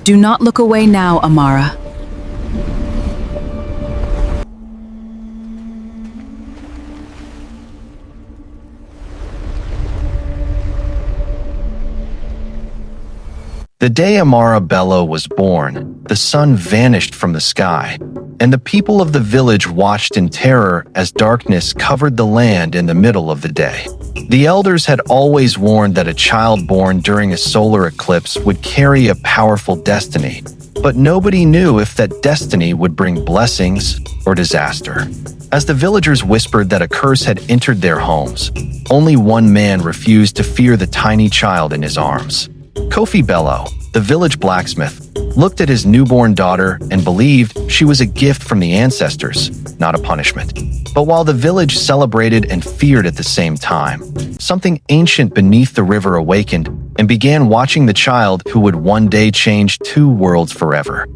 Do not look away now, Amara. The day Amara Bello was born, the sun vanished from the sky, and the people of the village watched in terror as darkness covered the land in the middle of the day. The elders had always warned that a child born during a solar eclipse would carry a powerful destiny, but nobody knew if that destiny would bring blessings or disaster. As the villagers whispered that a curse had entered their homes, only one man refused to fear the tiny child in his arms. Kofi Bello, the village blacksmith, looked at his newborn daughter and believed she was a gift from the ancestors, not a punishment. But while the village celebrated and feared at the same time, something ancient beneath the river awakened and began watching the child who would one day change two worlds forever.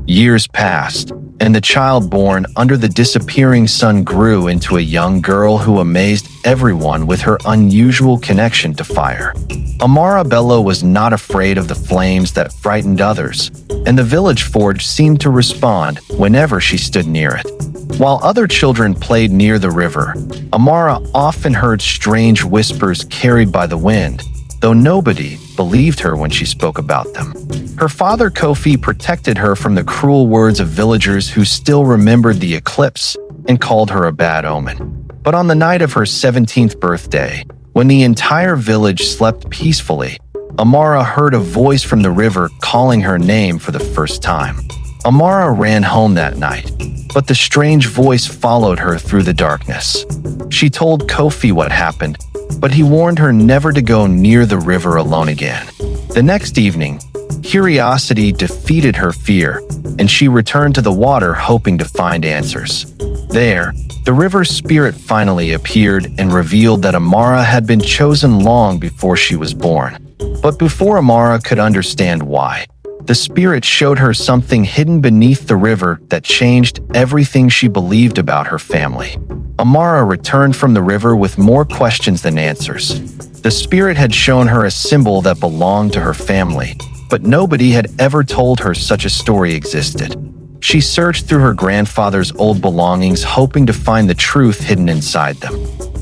Years passed, and the child born under the disappearing sun grew into a young girl who amazed everyone with her unusual connection to fire. Amara Bello was not afraid of the flames that frightened others, and the village forge seemed to respond whenever she stood near it. While other children played near the river, Amara often heard strange whispers carried by the wind, though nobody believed her when she spoke about them. Her father Kofi protected her from the cruel words of villagers who still remembered the eclipse and called her a bad omen. But on the night of her 17th birthday, when the entire village slept peacefully, Amara heard a voice from the river calling her name for the first time. Amara ran home that night, but the strange voice followed her through the darkness. She told Kofi what happened, but he warned her never to go near the river alone again. The next evening, curiosity defeated her fear, and she returned to the water hoping to find answers. There, the river's spirit finally appeared and revealed that Amara had been chosen long before she was born. But before Amara could understand why, the spirit showed her something hidden beneath the river that changed everything she believed about her family. Amara returned from the river with more questions than answers. The spirit had shown her a symbol that belonged to her family, but nobody had ever told her such a story existed. She searched through her grandfather's old belongings, hoping to find the truth hidden inside them.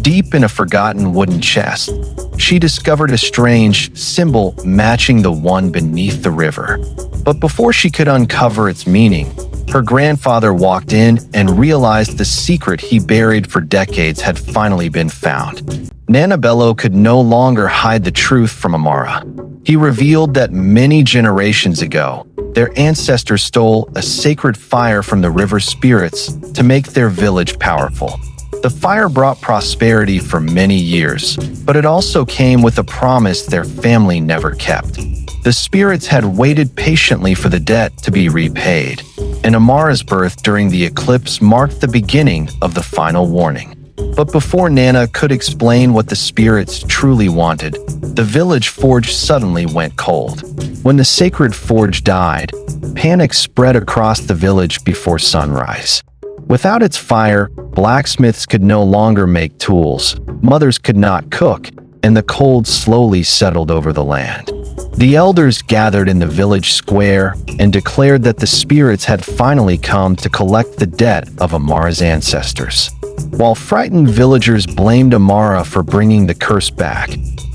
Deep in a forgotten wooden chest, she discovered a strange symbol matching the one beneath the river. But before she could uncover its meaning, her grandfather walked in and realized the secret he buried for decades had finally been found. Nana Bello could no longer hide the truth from Amara. He revealed that many generations ago, their ancestors stole a sacred fire from the river spirits to make their village powerful. The fire brought prosperity for many years, but it also came with a promise their family never kept. The spirits had waited patiently for the debt to be repaid, and Amara's birth during the eclipse marked the beginning of the final warning. But before Nana could explain what the spirits truly wanted, the village forge suddenly went cold. When the sacred forge died, panic spread across the village before sunrise. Without its fire, blacksmiths could no longer make tools, mothers could not cook, and the cold slowly settled over the land. The elders gathered in the village square and declared that the spirits had finally come to collect the debt of Amara's ancestors. While frightened villagers blamed Amara for bringing the curse back,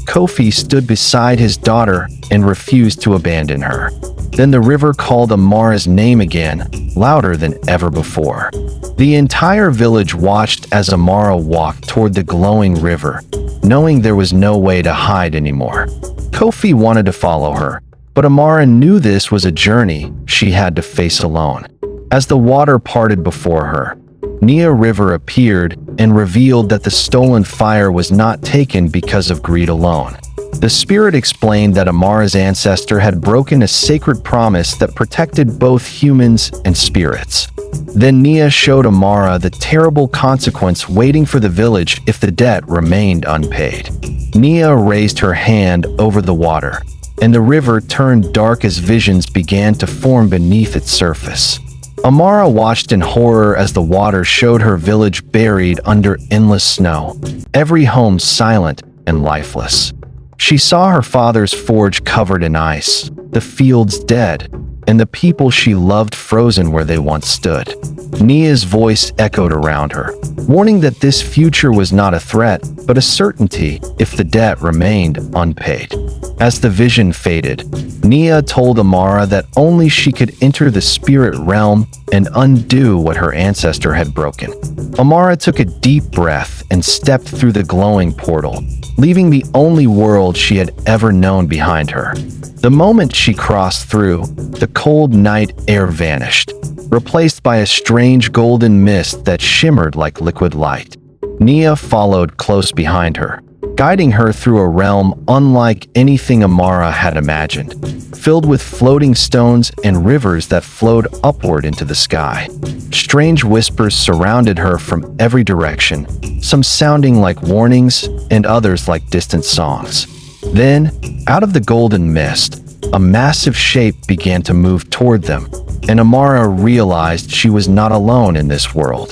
Kofi stood beside his daughter and refused to abandon her. Then the river called Amara's name again, louder than ever before. The entire village watched as Amara walked toward the glowing river, knowing there was no way to hide anymore. Kofi wanted to follow her, but Amara knew this was a journey she had to face alone. As the water parted before her, Nia River appeared and revealed that the stolen fire was not taken because of greed alone. The spirit explained that Amara's ancestor had broken a sacred promise that protected both humans and spirits. Then Nia showed Amara the terrible consequence waiting for the village if the debt remained unpaid. Nia raised her hand over the water, and the river turned dark as visions began to form beneath its surface. Amara watched in horror as the water showed her village buried under endless snow, every home silent and lifeless. She saw her father's forge covered in ice, the fields dead, and the people she loved frozen where they once stood. Nia's voice echoed around her, warning that this future was not a threat, but a certainty if the debt remained unpaid. As the vision faded, Nia told Amara that only she could enter the spirit realm and undo what her ancestor had broken. Amara took a deep breath and stepped through the glowing portal, leaving the only world she had ever known behind her. The moment she crossed through, the cold night air vanished, replaced by a strange golden mist that shimmered like liquid light. Nia followed close behind her, guiding her through a realm unlike anything Amara had imagined, filled with floating stones and rivers that flowed upward into the sky. Strange whispers surrounded her from every direction, some sounding like warnings and others like distant songs. Then, out of the golden mist, a massive shape began to move toward them, and Amara realized she was not alone in this world.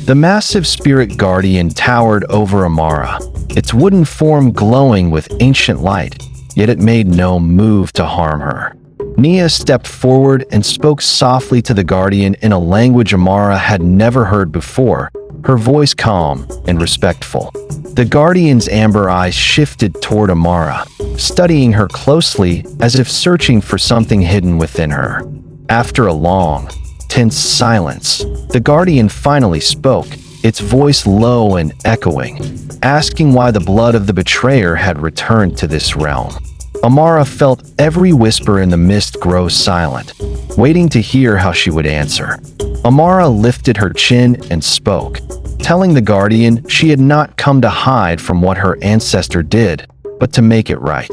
The massive spirit guardian towered over Amara, its wooden form glowing with ancient light, yet it made no move to harm her. Nia stepped forward and spoke softly to the guardian in a language Amara had never heard before, her voice calm and respectful. The guardian's amber eyes shifted toward Amara, studying her closely as if searching for something hidden within her. After a long, tense silence, the guardian finally spoke, its voice low and echoing, asking why the blood of the betrayer had returned to this realm. Amara felt every whisper in the mist grow silent, waiting to hear how she would answer. Amara lifted her chin and spoke, telling the guardian she had not come to hide from what her ancestor did, but to make it right.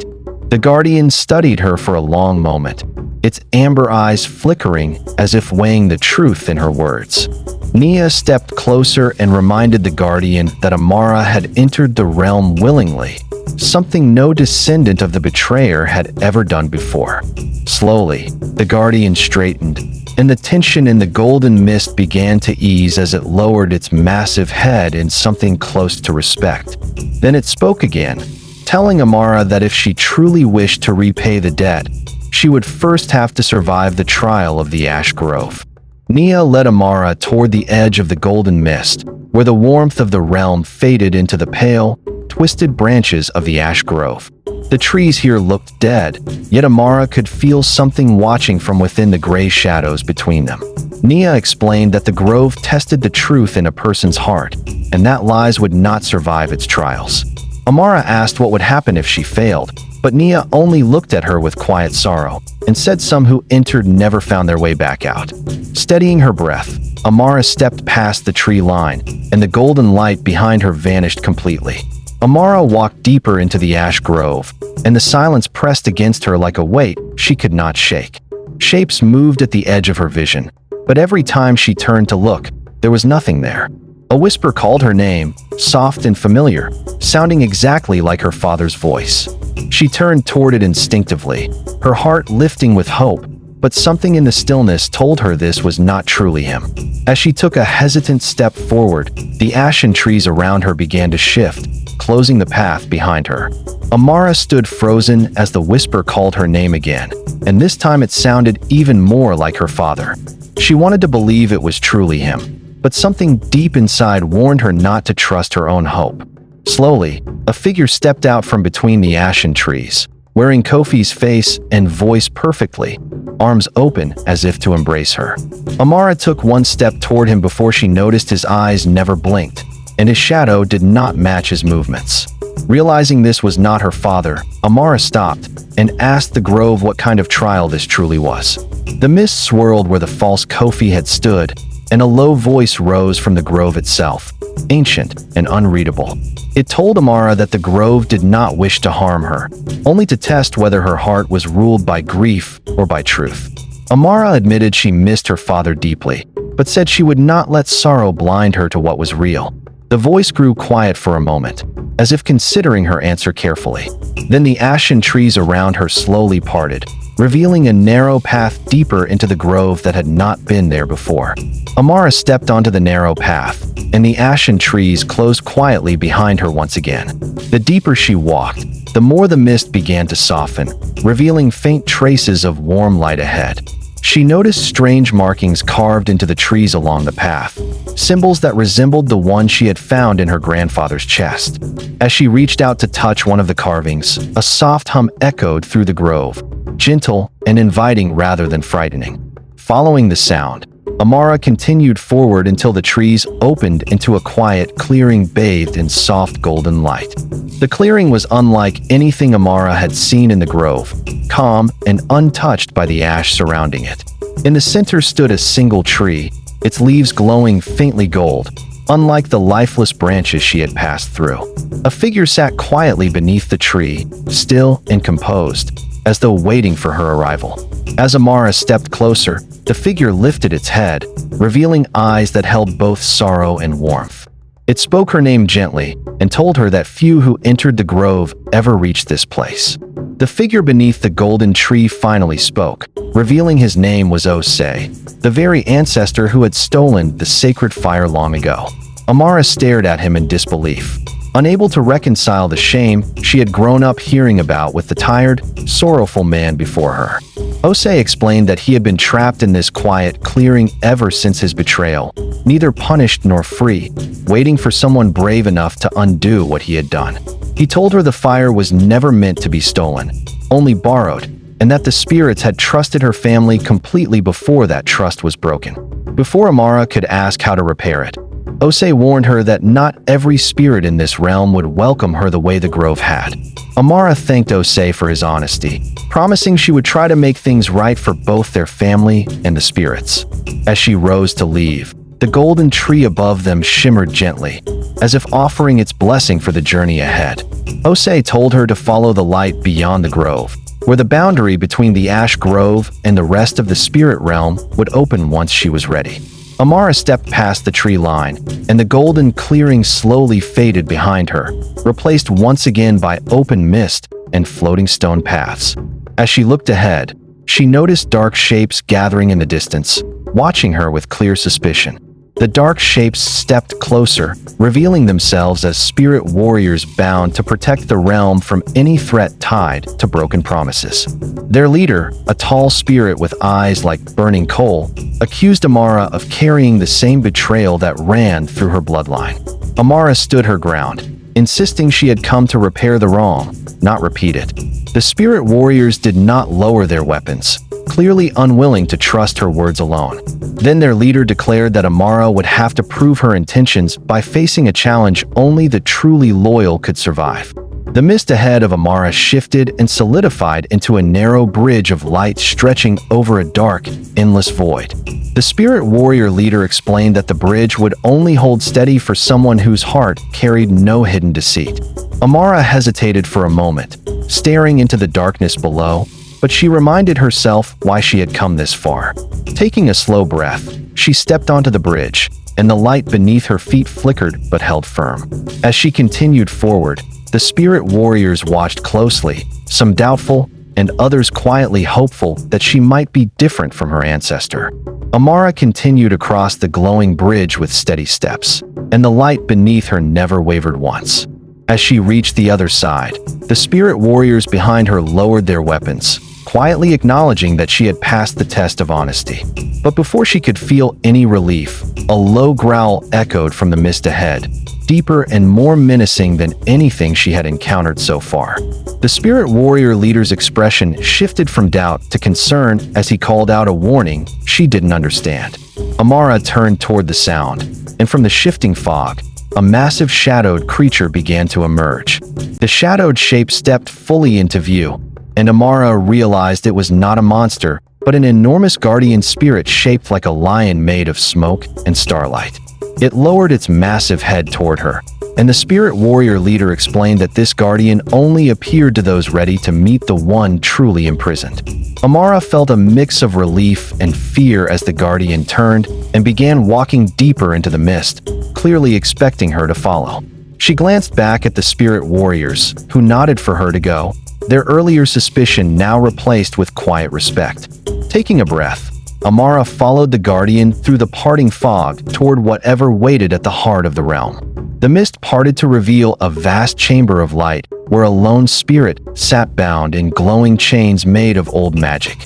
The guardian studied her for a long moment, its amber eyes flickering as if weighing the truth in her words. Nia stepped closer and reminded the guardian that Amara had entered the realm willingly, something no descendant of the betrayer had ever done before. Slowly, the guardian straightened, and the tension in the golden mist began to ease as it lowered its massive head in something close to respect. Then it spoke again, telling Amara that if she truly wished to repay the debt, she would first have to survive the trial of the Ash Grove. Nia led Amara toward the edge of the golden mist, where the warmth of the realm faded into the pale, twisted branches of the Ash Grove. The trees here looked dead, yet Amara could feel something watching from within the gray shadows between them. Nia explained that the grove tested the truth in a person's heart, and that lies would not survive its trials. Amara asked what would happen if she failed, but Nia only looked at her with quiet sorrow, and said some who entered never found their way back out. Steadying her breath, Amara stepped past the tree line, and the golden light behind her vanished completely. Amara walked deeper into the Ash Grove, and the silence pressed against her like a weight she could not shake. Shapes moved at the edge of her vision, but every time she turned to look, there was nothing there. A whisper called her name, soft and familiar, sounding exactly like her father's voice. She turned toward it instinctively, her heart lifting with hope, but something in the stillness told her this was not truly him. As she took a hesitant step forward, the ashen trees around her began to shift, closing the path behind her. Amara stood frozen as the whisper called her name again, and this time it sounded even more like her father. She wanted to believe it was truly him, but something deep inside warned her not to trust her own hope. Slowly, a figure stepped out from between the ashen trees, wearing Kofi's face and voice perfectly, arms open as if to embrace her. Amara took one step toward him before she noticed his eyes never blinked, and his shadow did not match his movements. Realizing this was not her father, Amara stopped and asked the grove what kind of trial this truly was. The mist swirled where the false Kofi had stood, and a low voice rose from the grove itself, ancient and unreadable. It told Amara that the grove did not wish to harm her, only to test whether her heart was ruled by grief or by truth. Amara admitted she missed her father deeply, but said she would not let sorrow blind her to what was real. The voice grew quiet for a moment, as if considering her answer carefully. Then the ashen trees around her slowly parted, revealing a narrow path deeper into the grove that had not been there before. Amara stepped onto the narrow path, and the ashen trees closed quietly behind her once again. The deeper she walked, the more the mist began to soften, revealing faint traces of warm light ahead. She noticed strange markings carved into the trees along the path, symbols that resembled the one she had found in her grandfather's chest. As she reached out to touch one of the carvings, a soft hum echoed through the grove, gentle and inviting rather than frightening. Following the sound, Amara continued forward until the trees opened into a quiet clearing bathed in soft golden light. The clearing was unlike anything Amara had seen in the grove, calm and untouched by the ash surrounding it. In the center stood a single tree, its leaves glowing faintly gold, unlike the lifeless branches she had passed through. A figure sat quietly beneath the tree, still and composed, as though waiting for her arrival. As Amara stepped closer, the figure lifted its head, revealing eyes that held both sorrow and warmth. It spoke her name gently and told her that few who entered the grove ever reached this place. The figure beneath the golden tree finally spoke, revealing his name was Osei, the very ancestor who had stolen the sacred fire long ago. Amara stared at him in disbelief, unable to reconcile the shame she had grown up hearing about with the tired, sorrowful man before her. Osei explained that he had been trapped in this quiet clearing ever since his betrayal, neither punished nor free, waiting for someone brave enough to undo what he had done. He told her the fire was never meant to be stolen, only borrowed, and that the spirits had trusted her family completely before that trust was broken. Before Amara could ask how to repair it, Osei warned her that not every spirit in this realm would welcome her the way the grove had. Amara thanked Osei for his honesty, promising she would try to make things right for both their family and the spirits. As she rose to leave, the golden tree above them shimmered gently, as if offering its blessing for the journey ahead. Osei told her to follow the light beyond the grove, where the boundary between the ash grove and the rest of the spirit realm would open once she was ready. Amara stepped past the tree line, and the golden clearing slowly faded behind her, replaced once again by open mist and floating stone paths. As she looked ahead, she noticed dark shapes gathering in the distance, watching her with clear suspicion. The dark shapes stepped closer, revealing themselves as spirit warriors bound to protect the realm from any threat tied to broken promises. Their leader, a tall spirit with eyes like burning coal, accused Amara of carrying the same betrayal that ran through her bloodline. Amara stood her ground, insisting she had come to repair the wrong, not repeat it. The spirit warriors did not lower their weapons, clearly unwilling to trust her words alone. Then their leader declared that Amara would have to prove her intentions by facing a challenge only the truly loyal could survive. The mist ahead of Amara shifted and solidified into a narrow bridge of light stretching over a dark, endless void. The spirit warrior leader explained that the bridge would only hold steady for someone whose heart carried no hidden deceit. Amara hesitated for a moment, staring into the darkness below, but she reminded herself why she had come this far. Taking a slow breath, she stepped onto the bridge, and the light beneath her feet flickered but held firm. As she continued forward, the spirit warriors watched closely, some doubtful and others quietly hopeful that she might be different from her ancestor. Amara continued across the glowing bridge with steady steps, and the light beneath her never wavered once. As she reached the other side, the spirit warriors behind her lowered their weapons, quietly acknowledging that she had passed the test of honesty. But before she could feel any relief, a low growl echoed from the mist ahead, deeper and more menacing than anything she had encountered so far. The spirit warrior leader's expression shifted from doubt to concern as he called out a warning she didn't understand. Amara turned toward the sound, and from the shifting fog, a massive shadowed creature began to emerge. The shadowed shape stepped fully into view, and Amara realized it was not a monster, but an enormous guardian spirit shaped like a lion made of smoke and starlight. It lowered its massive head toward her, and the spirit warrior leader explained that this guardian only appeared to those ready to meet the one truly imprisoned. Amara felt a mix of relief and fear as the guardian turned and began walking deeper into the mist, clearly expecting her to follow. She glanced back at the spirit warriors, who nodded for her to go, their earlier suspicion now replaced with quiet respect. Taking a breath, Amara followed the guardian through the parting fog toward whatever waited at the heart of the realm. The mist parted to reveal a vast chamber of light where a lone spirit sat bound in glowing chains made of old magic.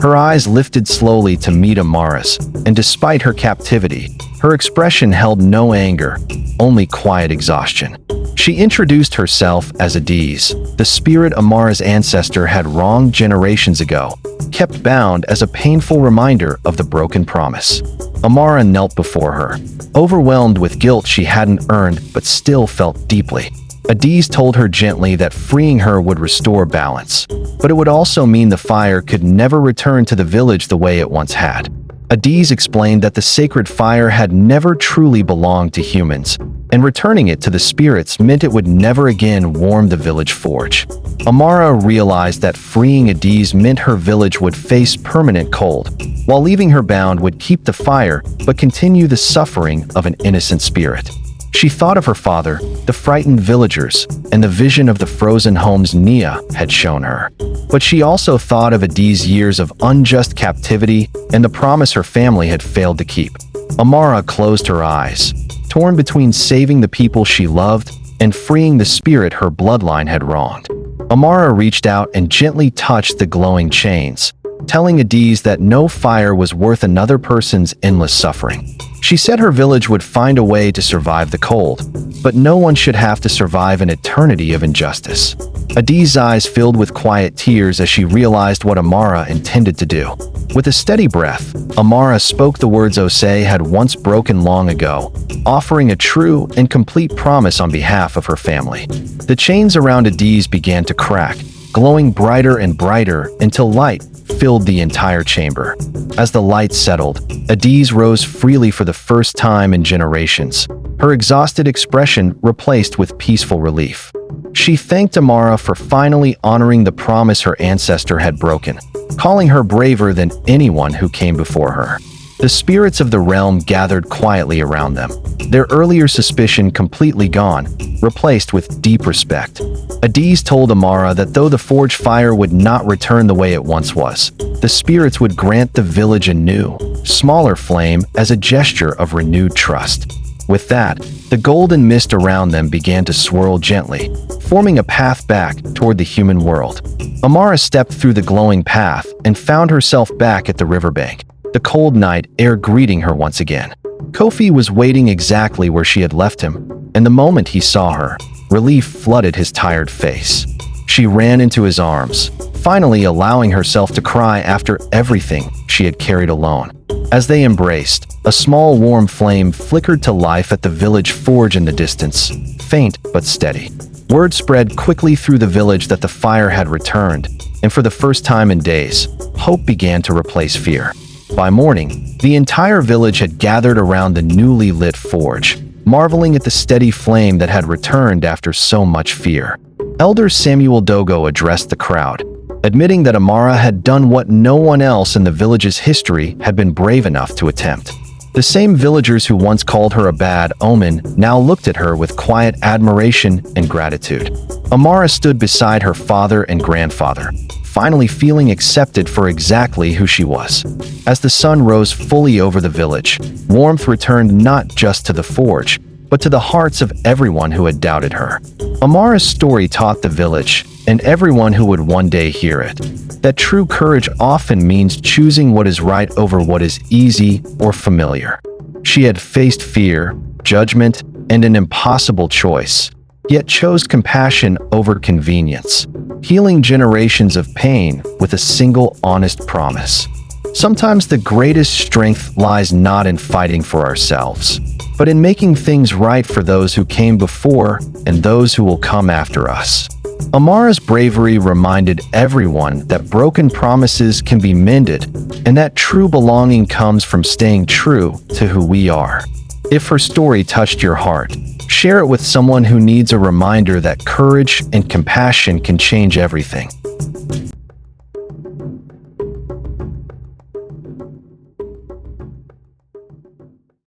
Her eyes lifted slowly to meet Amara's, and despite her captivity, her expression held no anger, only quiet exhaustion. She introduced herself as Adiz, the spirit Amara's ancestor had wronged generations ago, kept bound as a painful reminder of the broken promise. Amara knelt before her, overwhelmed with guilt she hadn't earned but still felt deeply. Adiz told her gently that freeing her would restore balance, but it would also mean the fire could never return to the village the way it once had. Adiz explained that the sacred fire had never truly belonged to humans, and returning it to the spirits meant it would never again warm the village forge. Amara realized that freeing Adiz meant her village would face permanent cold, while leaving her bound would keep the fire but continue the suffering of an innocent spirit. She thought of her father, the frightened villagers, and the vision of the frozen homes Nia had shown her. But she also thought of Adiz's years of unjust captivity and the promise her family had failed to keep. Amara closed her eyes, torn between saving the people she loved and freeing the spirit her bloodline had wronged. Amara reached out and gently touched the glowing chains, telling Adiz that no fire was worth another person's endless suffering. She said her village would find a way to survive the cold, but no one should have to survive an eternity of injustice. Adiz's eyes filled with quiet tears as she realized what Amara intended to do. With a steady breath, Amara spoke the words Osei had once broken long ago, offering a true and complete promise on behalf of her family. The chains around Adiz began to crack, glowing brighter and brighter until light filled the entire chamber. As the light settled, Adiz rose freely for the first time in generations, her exhausted expression replaced with peaceful relief. She thanked Amara for finally honoring the promise her ancestor had broken, calling her braver than anyone who came before her. The spirits of the realm gathered quietly around them, their earlier suspicion completely gone, replaced with deep respect. Adiz told Amara that though the forge fire would not return the way it once was, the spirits would grant the village a new, smaller flame as a gesture of renewed trust. With that, the golden mist around them began to swirl gently, forming a path back toward the human world. Amara stepped through the glowing path and found herself back at the riverbank, the cold night air greeting her once again. Kofi was waiting exactly where she had left him, and the moment he saw her, relief flooded his tired face. She ran into his arms, finally allowing herself to cry after everything she had carried alone. As they embraced, a small warm flame flickered to life at the village forge in the distance, faint but steady. Word spread quickly through the village that the fire had returned, and for the first time in days, hope began to replace fear. By morning, the entire village had gathered around the newly lit forge, marveling at the steady flame that had returned after so much fear. Elder Samuel Dogo addressed the crowd, admitting that Amara had done what no one else in the village's history had been brave enough to attempt. The same villagers who once called her a bad omen now looked at her with quiet admiration and gratitude. Amara stood beside her father and grandfather, finally feeling accepted for exactly who she was. As the sun rose fully over the village, warmth returned not just to the forge, but to the hearts of everyone who had doubted her. Amara's story taught the village, and everyone who would one day hear it, that true courage often means choosing what is right over what is easy or familiar. She had faced fear, judgment, and an impossible choice, yet chose compassion over convenience, healing generations of pain with a single honest promise. Sometimes the greatest strength lies not in fighting for ourselves, but in making things right for those who came before and those who will come after us. Amara's bravery reminded everyone that broken promises can be mended and that true belonging comes from staying true to who we are. If her story touched your heart, share it with someone who needs a reminder that courage and compassion can change everything.